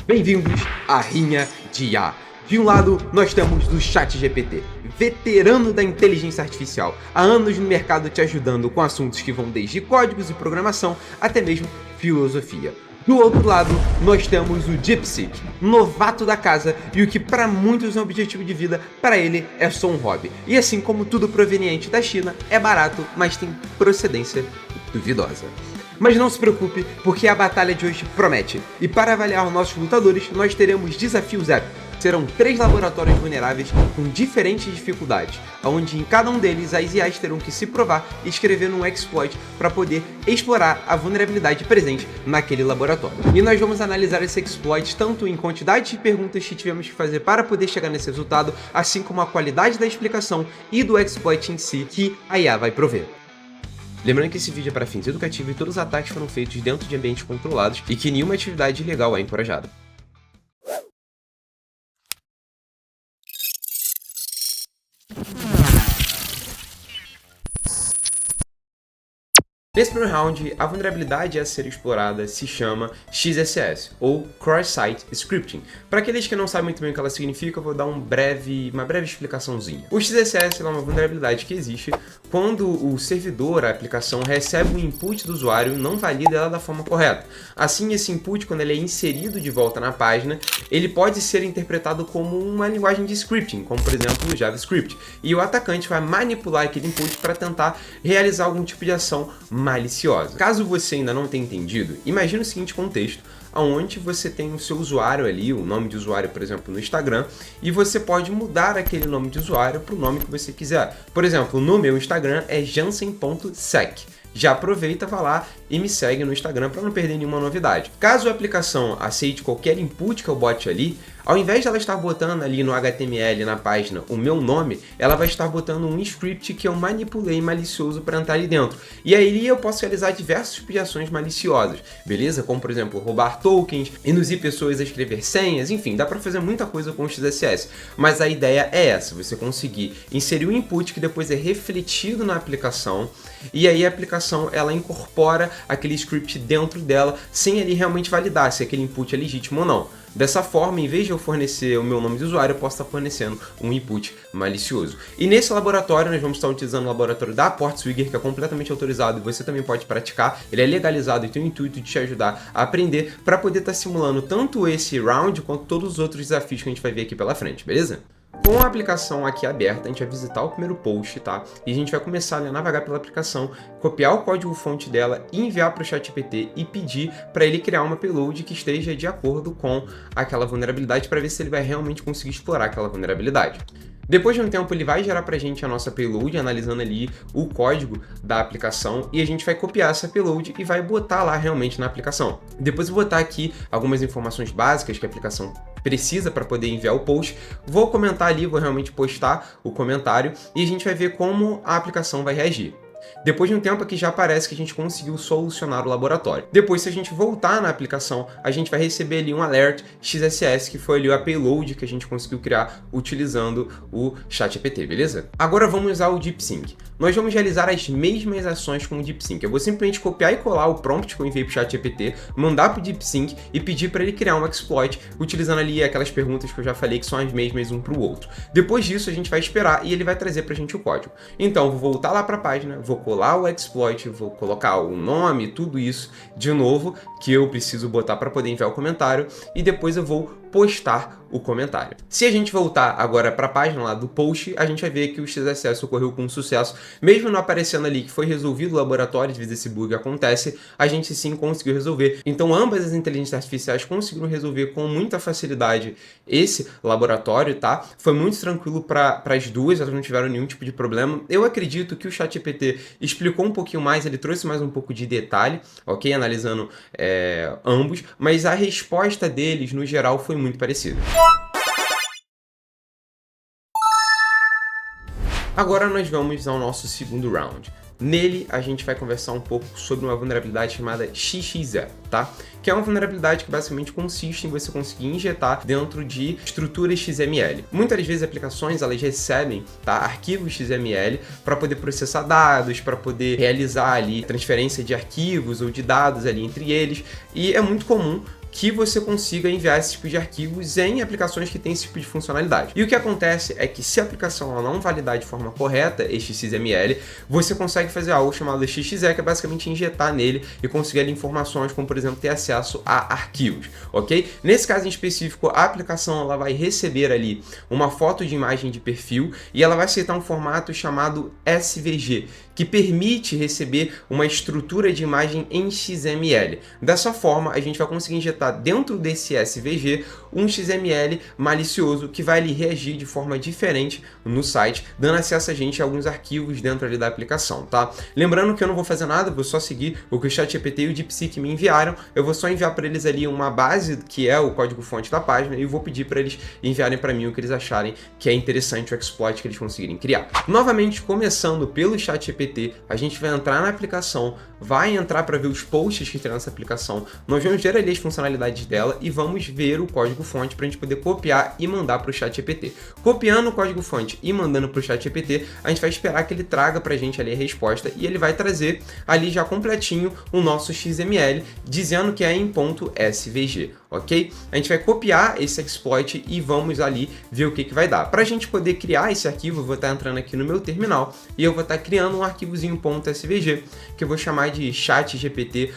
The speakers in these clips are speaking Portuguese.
Bem-vindos à Rinha de IA. De um lado, nós temos o ChatGPT, veterano da inteligência artificial, há anos no mercado te ajudando com assuntos que vão desde códigos e programação até mesmo filosofia. Do outro lado, nós temos o DeepSeek, novato da casa e o que para muitos é um objetivo de vida, para ele é só um hobby. E assim como tudo proveniente da China, é barato, mas tem procedência duvidosa. Mas não se preocupe, porque a batalha de hoje promete. E para avaliar os nossos lutadores, nós teremos desafios épicos. Serão 3 laboratórios vulneráveis com diferentes dificuldades, onde em cada um deles as IAs terão que se provar e escrever um exploit para poder explorar a vulnerabilidade presente naquele laboratório. E nós vamos analisar esse exploit tanto em quantidade de perguntas que tivemos que fazer para poder chegar nesse resultado, assim como a qualidade da explicação e do exploit em si que a IA vai prover. Lembrando que esse vídeo é para fins educativos e todos os ataques foram feitos dentro de ambientes controlados e que nenhuma atividade ilegal é encorajada. Nesse primeiro round, a vulnerabilidade a ser explorada se chama XSS, ou Cross-Site Scripting. Para aqueles que não sabem muito bem o que ela significa, eu vou dar uma breve explicaçãozinha. O XSS é uma vulnerabilidade que existe quando o servidor, a aplicação, recebe um input do usuário e não valida ela da forma correta. Assim, esse input, quando ele é inserido de volta na página, ele pode ser interpretado como uma linguagem de scripting, como por exemplo o JavaScript. E o atacante vai manipular aquele input para tentar realizar algum tipo de ação maliciosa. Caso você ainda não tenha entendido, imagine o seguinte contexto, onde você tem o seu usuário ali, o nome de usuário, por exemplo, no Instagram, e você pode mudar aquele nome de usuário para o nome que você quiser. Por exemplo, no meu Instagram é jansen.sec. Já aproveita, vai lá e me segue no Instagram para não perder nenhuma novidade. Caso a aplicação aceite qualquer input que eu bote ali, ao invés de ela estar botando ali no HTML, na página, o meu nome, ela vai estar botando um script que eu manipulei malicioso para entrar ali dentro. E aí eu posso realizar diversos tipos de ações maliciosas, beleza? Como, por exemplo, roubar tokens, induzir pessoas a escrever senhas, enfim, dá para fazer muita coisa com o XSS. Mas a ideia é essa, você conseguir inserir um input que depois é refletido na aplicação, e aí a aplicação ela incorpora aquele script dentro dela, sem ele realmente validar se aquele input é legítimo ou não. Dessa forma, em vez de eu fornecer o meu nome de usuário, eu posso estar fornecendo um input malicioso. E nesse laboratório, nós vamos estar utilizando o laboratório da Portswigger, que é completamente autorizado e você também pode praticar. Ele é legalizado e tem o intuito de te ajudar a aprender para poder estar simulando tanto esse round quanto todos os outros desafios que a gente vai ver aqui pela frente, beleza? Com a aplicação aqui aberta, a gente vai visitar o primeiro post, tá? E a gente vai começar a navegar pela aplicação, copiar o código-fonte dela, enviar para o ChatGPT e pedir para ele criar uma payload que esteja de acordo com aquela vulnerabilidade para ver se ele vai realmente conseguir explorar aquela vulnerabilidade. Depois de um tempo, ele vai gerar pra gente a nossa payload, analisando ali o código da aplicação, e a gente vai copiar essa payload e vai botar lá realmente na aplicação. Depois eu vou botar aqui algumas informações básicas que a aplicação precisa para poder enviar o post. Vou comentar ali, vou realmente postar o comentário e a gente vai ver como a aplicação vai reagir. Depois de um tempo aqui já aparece que a gente conseguiu solucionar o laboratório. Depois, se a gente voltar na aplicação, a gente vai receber ali um alert XSS, que foi ali a payload que a gente conseguiu criar utilizando o ChatGPT, beleza? Agora vamos usar o DeepSync. Nós vamos realizar as mesmas ações com o DeepSync. Eu vou simplesmente copiar e colar o prompt que eu enviei para o ChatGPT, mandar para o DeepSync e pedir para ele criar um exploit, utilizando ali aquelas perguntas que eu já falei que são as mesmas um para o outro. Depois disso, a gente vai esperar e ele vai trazer para a gente o código. Então, eu vou voltar lá para a página, vou colar o exploit, vou colocar o nome, tudo isso de novo que eu preciso botar para poder enviar o comentário e depois eu vou postar o comentário. Se a gente voltar agora para a página lá do post, a gente vai ver que o XSS ocorreu com sucesso, mesmo não aparecendo ali que foi resolvido o laboratório, às vezes esse bug acontece, a gente sim conseguiu resolver. Então ambas as inteligências artificiais conseguiram resolver com muita facilidade esse laboratório, tá? Foi muito tranquilo para as duas, elas não tiveram nenhum tipo de problema. Eu acredito que o ChatGPT explicou um pouquinho mais, ele trouxe mais um pouco de detalhe, ok? Analisando ambos, mas a resposta deles, no geral, foi muito parecida. Agora nós vamos ao nosso segundo round. Nele, a gente vai conversar um pouco sobre uma vulnerabilidade chamada XXE, tá? Que é uma vulnerabilidade que basicamente consiste em você conseguir injetar dentro de estruturas XML. Muitas vezes aplicações elas recebem, tá, arquivos XML para poder processar dados, para poder realizar ali transferência de arquivos ou de dados ali entre eles, e é muito comum que você consiga enviar esse tipo de arquivos em aplicações que têm esse tipo de funcionalidade. E o que acontece é que se a aplicação ela não validar de forma correta este XML, você consegue fazer algo chamado XXE, que é basicamente injetar nele e conseguir ali informações como, por exemplo, ter acesso a arquivos, ok? Nesse caso em específico, a aplicação ela vai receber ali uma foto de imagem de perfil e ela vai aceitar um formato chamado SVG, que permite receber uma estrutura de imagem em XML. Dessa forma, a gente vai conseguir injetar dentro desse SVG um XML malicioso que vai ali reagir de forma diferente no site, dando acesso a gente a alguns arquivos dentro ali da aplicação, tá? Lembrando que eu não vou fazer nada, vou só seguir o que o ChatGPT e o DeepSeek me enviaram, eu vou só enviar para eles ali uma base, que é o código-fonte da página, e vou pedir para eles enviarem para mim o que eles acharem que é interessante, o exploit que eles conseguirem criar. Novamente, começando pelo ChatGPT, a gente vai entrar na aplicação, vai entrar para ver os posts que tem nessa aplicação, nós vamos ver ali as funcionalidades dela e vamos ver o código-fonte para a gente poder copiar e mandar para o ChatGPT. Copiando o código-fonte e mandando para o ChatGPT, a gente vai esperar que ele traga para a gente ali a resposta e ele vai trazer ali já completinho o nosso XML, dizendo que é em .svg, ok? A gente vai copiar esse exploit e vamos ali ver o que vai dar. Para a gente poder criar esse arquivo, eu vou estar entrando aqui no meu terminal e eu vou estar criando um arquivozinho .svg, que eu vou chamar de chatgpt.svg,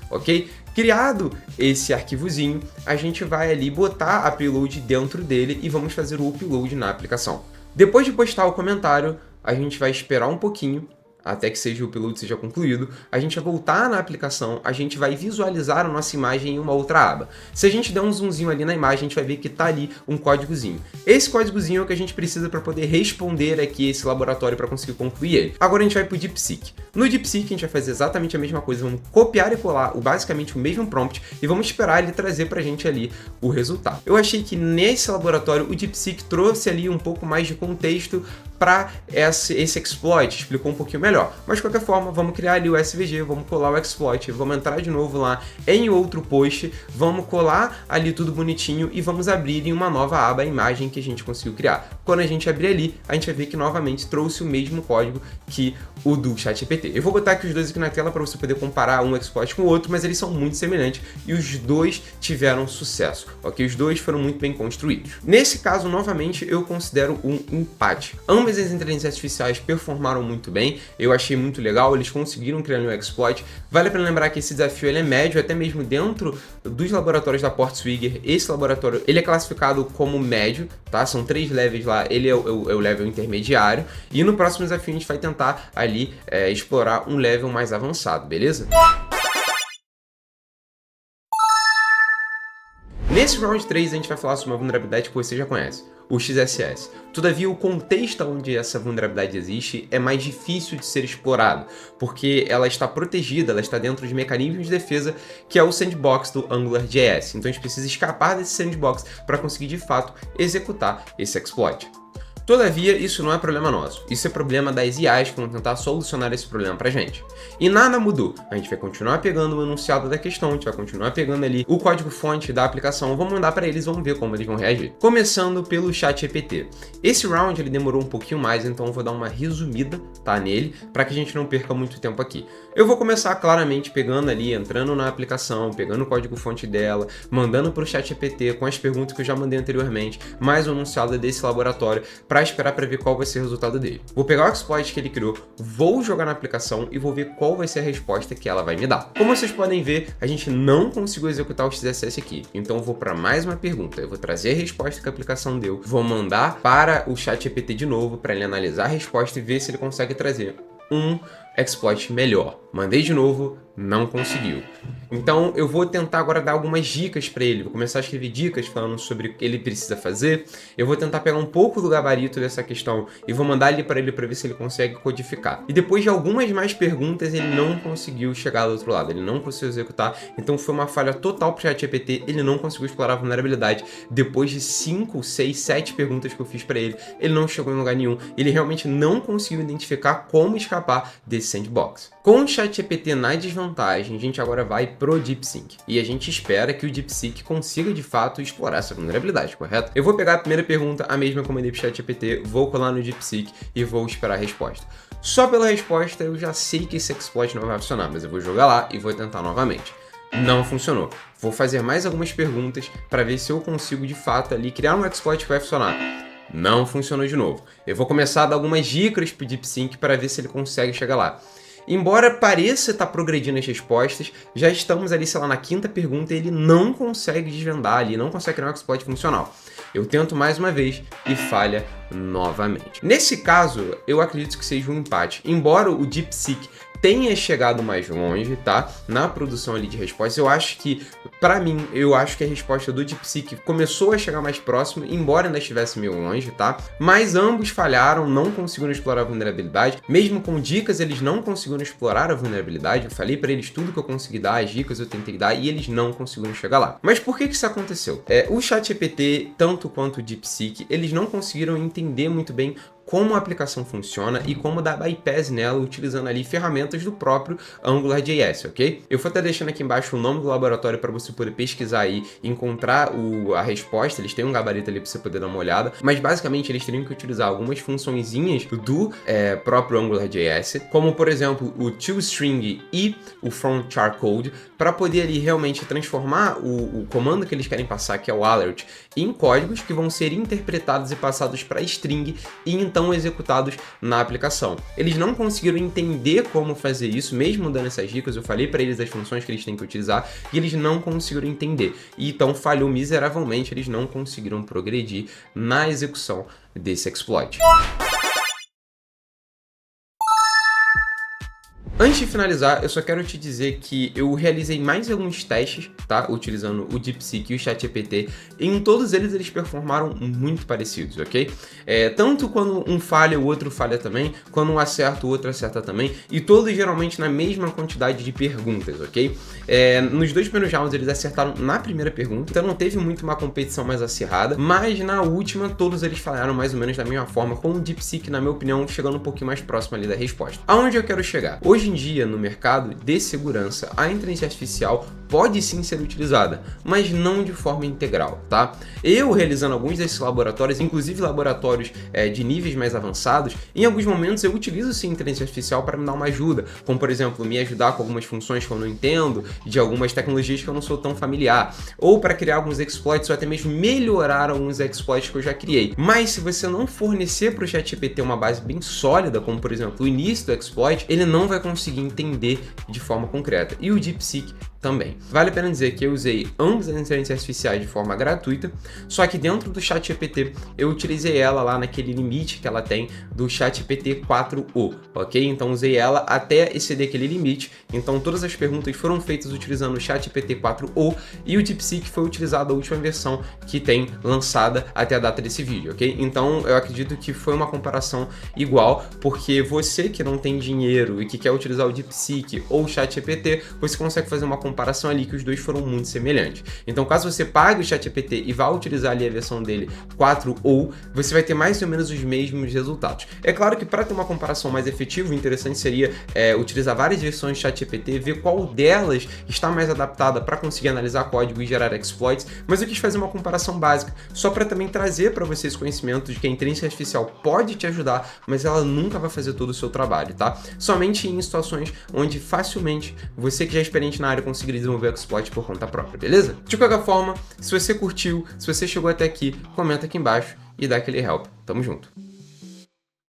ok? Criado esse arquivozinho, a gente vai ali botar a payload dentro dele e vamos fazer o upload na aplicação. Depois de postar o comentário, a gente vai esperar um pouquinho até que o upload seja concluído, a gente vai voltar na aplicação, a gente vai visualizar a nossa imagem em uma outra aba. Se a gente der um zoomzinho ali na imagem, a gente vai ver que está ali um códigozinho. Esse códigozinho é o que a gente precisa para poder responder aqui esse laboratório para conseguir concluir ele. Agora a gente vai para o DeepSeek. No DeepSeek a gente vai fazer exatamente a mesma coisa, vamos copiar e colar basicamente o mesmo prompt e vamos esperar ele trazer para a gente ali o resultado. Eu achei que nesse laboratório o DeepSeek trouxe ali um pouco mais de contexto para esse exploit, explicou um pouquinho melhor. Mas de qualquer forma, vamos criar ali o SVG, vamos colar o exploit, vamos entrar de novo lá em outro post, vamos colar ali tudo bonitinho e vamos abrir em uma nova aba a imagem que a gente conseguiu criar. Quando a gente abrir ali, a gente vai ver que novamente trouxe o mesmo código que o do ChatGPT. Eu vou botar aqui os dois aqui na tela para você poder comparar um exploit com o outro, mas eles são muito semelhantes e os dois tiveram sucesso, ok? Os dois foram muito bem construídos. Nesse caso, novamente, eu considero um empate. Ambas as inteligências artificiais performaram muito bem, eu achei muito legal, eles conseguiram criar um exploit. Vale a pena lembrar que esse desafio ele é médio, até mesmo dentro dos laboratórios da Portswigger. Esse laboratório ele é classificado como médio, tá? São 3 levels lá, ele é o level intermediário, e no próximo desafio a gente vai tentar ali explorar um level mais avançado, beleza? Nesse round 3 a gente vai falar sobre uma vulnerabilidade que você já conhece, o XSS. Todavia, o contexto onde essa vulnerabilidade existe é mais difícil de ser explorado, porque ela está protegida, ela está dentro de mecanismos de defesa, que é o sandbox do AngularJS. Então a gente precisa escapar desse sandbox para conseguir de fato executar esse exploit. Todavia, isso não é problema nosso, isso é problema das IAs que vão tentar solucionar esse problema pra gente. E nada mudou, a gente vai continuar pegando o enunciado da questão, a gente vai continuar pegando ali o código-fonte da aplicação, vamos mandar pra eles, vamos ver como eles vão reagir. Começando pelo ChatGPT. Esse round ele demorou um pouquinho mais, então eu vou dar uma resumida, tá, nele, para que a gente não perca muito tempo aqui. Eu vou começar claramente pegando ali, entrando na aplicação, pegando o código-fonte dela, mandando pro ChatGPT com as perguntas que eu já mandei anteriormente, mais o enunciado desse laboratório, para esperar para ver qual vai ser o resultado dele. Vou pegar o exploit que ele criou, vou jogar na aplicação e vou ver qual vai ser a resposta que ela vai me dar. Como vocês podem ver, a gente não conseguiu executar o XSS aqui, então eu vou para mais uma pergunta. Eu vou trazer a resposta que a aplicação deu, vou mandar para o ChatGPT de novo para ele analisar a resposta e ver se ele consegue trazer um exploit melhor. Mandei de novo, não conseguiu. Então eu vou tentar agora dar algumas dicas para ele. Vou começar a escrever dicas falando sobre o que ele precisa fazer. Eu vou tentar pegar um pouco do gabarito dessa questão e vou mandar ele para ver se ele consegue codificar. E depois de algumas mais perguntas, ele não conseguiu chegar do outro lado. Ele não conseguiu executar. Então foi uma falha total para o ChatGPT. Ele não conseguiu explorar a vulnerabilidade. Depois de 5, 6, 7 perguntas que eu fiz para ele, ele não chegou em lugar nenhum. Ele realmente não conseguiu identificar como escapar desse sandbox. Com o ChatGPT na desvantagem, a gente agora vai pro DeepSeek. E a gente espera que o DeepSeek consiga de fato explorar essa vulnerabilidade, correto? Eu vou pegar a primeira pergunta, a mesma que eu mandei pro ChatGPT, vou colar no DeepSeek e vou esperar a resposta. Só pela resposta eu já sei que esse exploit não vai funcionar, mas eu vou jogar lá e vou tentar novamente. Não funcionou. Vou fazer mais algumas perguntas para ver se eu consigo de fato ali criar um exploit que vai funcionar. Não funcionou de novo. Eu vou começar a dar algumas dicas pro DeepSync para ver se ele consegue chegar lá. Embora pareça estar progredindo as respostas, já estamos ali, sei lá, na quinta pergunta e ele não consegue desvendar ali, não consegue criar um exploit funcional. Eu tento mais uma vez e falha novamente. Nesse caso, eu acredito que seja um empate. Embora o DeepSeek tenha chegado mais longe, tá? Na produção ali de respostas, eu acho que, pra mim, eu acho que a resposta do DeepSeek começou a chegar mais próximo, embora ainda estivesse meio longe, tá? Mas ambos falharam, não conseguiram explorar a vulnerabilidade. Mesmo com dicas, eles não conseguiram explorar a vulnerabilidade. Eu falei pra eles tudo que eu consegui dar, as dicas eu tentei dar, e eles não conseguiram chegar lá. Mas por que isso aconteceu? O ChatGPT, tanto quanto o DeepSeek, eles não conseguiram entender muito bem como a aplicação funciona e como dar bypass nela utilizando ali ferramentas do próprio AngularJS, ok? Eu vou estar deixando aqui embaixo o nome do laboratório para você poder pesquisar aí, encontrar a resposta. Eles têm um gabarito ali para você poder dar uma olhada, mas basicamente eles teriam que utilizar algumas funçõezinhas do próprio AngularJS, como por exemplo o toString e o fromCharCode, para poder ali realmente transformar o comando que eles querem passar, que é o alert, em códigos que vão ser interpretados e passados para string e então executados na aplicação. Eles não conseguiram entender como fazer isso, mesmo dando essas dicas. Eu falei para eles as funções que eles têm que utilizar e eles não conseguiram entender. E então falhou miseravelmente, eles não conseguiram progredir na execução desse exploit. Antes de finalizar, eu só quero te dizer que eu realizei mais alguns testes, tá? Utilizando o DeepSeek e o ChatGPT. E em todos eles performaram muito parecidos, ok? Tanto quando um falha, o outro falha também. Quando um acerta, o outro acerta também. E todos geralmente na mesma quantidade de perguntas, ok? Nos dois primeiros rounds eles acertaram na primeira pergunta. Então não teve muito uma competição mais acirrada. Mas na última, todos eles falharam mais ou menos da mesma forma. Com o DeepSeek, na minha opinião, chegando um pouquinho mais próximo ali da resposta. Aonde eu quero chegar? Hoje em dia, no mercado de segurança, a inteligência artificial pode sim ser utilizada, mas não de forma integral, tá? Eu realizando alguns desses laboratórios, inclusive laboratórios de níveis mais avançados, em alguns momentos eu utilizo sim a inteligência artificial para me dar uma ajuda, como por exemplo, me ajudar com algumas funções que eu não entendo, de algumas tecnologias que eu não sou tão familiar, ou para criar alguns exploits, ou até mesmo melhorar alguns exploits que eu já criei. Mas se você não fornecer para o ChatGPT uma base bem sólida, como por exemplo o início do exploit, ele não vai conseguir entender de forma concreta. E o DeepSeek também. Vale a pena dizer que eu usei ambas as inteligências artificiais de forma gratuita, só que dentro do ChatGPT eu utilizei ela lá naquele limite que ela tem do ChatGPT 4o, ok? Então usei ela até exceder aquele limite, então todas as perguntas foram feitas utilizando o ChatGPT 4o e o DeepSeek foi utilizado a última versão que tem lançada até a data desse vídeo, ok? Então eu acredito que foi uma comparação igual, porque você que não tem dinheiro e que quer utilizar o DeepSeek ou o ChatGPT, você consegue fazer uma comparação ali que os dois foram muito semelhantes. Então, caso você pague o ChatGPT e vá utilizar ali a versão dele 4o, você vai ter mais ou menos os mesmos resultados. É claro que para ter uma comparação mais efetiva, o interessante seria utilizar várias versões de ChatGPT, ver qual delas está mais adaptada para conseguir analisar código e gerar exploits, mas eu quis fazer uma comparação básica, só para também trazer para vocês conhecimento de que a inteligência artificial pode te ajudar, mas ela nunca vai fazer todo o seu trabalho, tá? Somente em situações onde facilmente você que já é experiente na área conseguir desenvolver o exploit por conta própria, beleza? De qualquer forma, se você curtiu, se você chegou até aqui, comenta aqui embaixo e dá aquele help. Tamo junto!